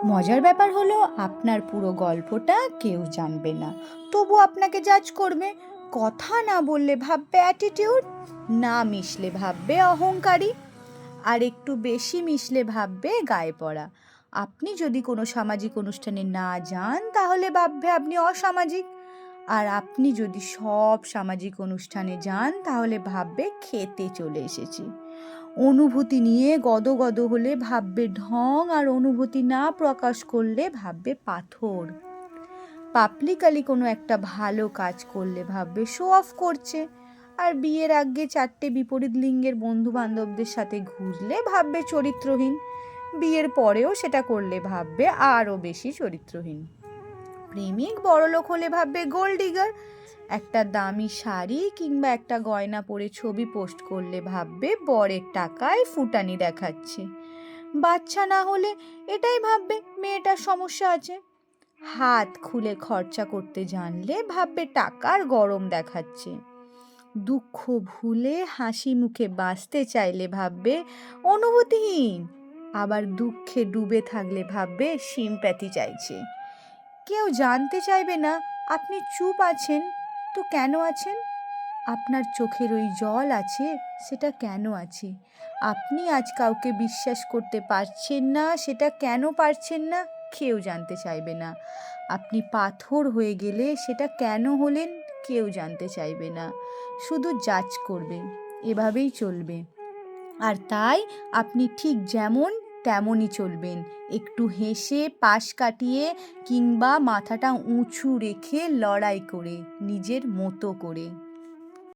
মজার ব্যাপার হলো আপনার পুরো গল্পটা কেউ জানবে না, তবু আপনাকে জাজ করবে। কথা না বললে ভাববে অ্যাটিটিউড, না মিশলে ভাববে অহংকারী, আর একটু বেশি মিশলে ভাববে গায়ে পড়া। আপনি যদি কোনো সামাজিক অনুষ্ঠানে না যান তাহলে ভাববে আপনি অসামাজিক, আর আপনি যদি সব সামাজিক অনুষ্ঠানে যান তাহলে ভাববে খেতে চলে এসেছি। অনুভূতি নিয়ে গদগদ হলে ভাববে ঢং, আর অনুভূতি না প্রকাশ করলে ভাববে পাথর। পাবলিকালি কোনো একটা ভালো কাজ করলে ভাববে শো অফ করছে, আর বিয়ের আগে 4টে বিপরীত লিঙ্গের বন্ধু বান্ধবদের সাথে ঘুরলে ভাববে চরিত্রহীন। বিয়ের পরেও সেটা করলে ভাববে আরও বেশি চরিত্রহীন। প্রেমিক বড়লোক হলে ভাববে গোল্ড ডিগার। একটা দামি শাড়ি কিংবা একটা গয়না পরে ছবি পোস্ট করলে ভাববে বরের টাকায় ফুটানি দেখাচ্ছে। বাচ্চা না হলে এটাই ভাববে মেয়েটার সমস্যা আছে। হাত খুলে খরচা করতে জানলে ভাববে টাকার গরম দেখাচ্ছে। দুঃখ ভুলে হাসি মুখে বাঁচতে চাইলে ভাববে অনুভূতিহীন, আবার দুঃখে ডুবে থাকলে ভাববে সিম্প্যাথি চাইছে। কেউ জানতে চাইবে না আপনি চুপ আছেন, তো কেন আছেন? আপনার চোখের ওই জল আছে, সেটা কেন আছে? আপনি আজ কাউকে বিশ্বাস করতে পারছেন না, সেটা কেন পারছেন না? কেউ জানতে চাইবে না। আপনি পাথর হয়ে গেলে সেটা কেন হলেন? কেউ জানতে চাইবে না, শুধু জাজ করবে। এভাবেই চলবে। আর তাই আপনি ঠিক যেমন তেমনই চলবেন, একটু হেসে পাশ কাটিয়ে, কিংবা মাথাটা উঁচু রেখে লড়াই করে, নিজের মতো করে।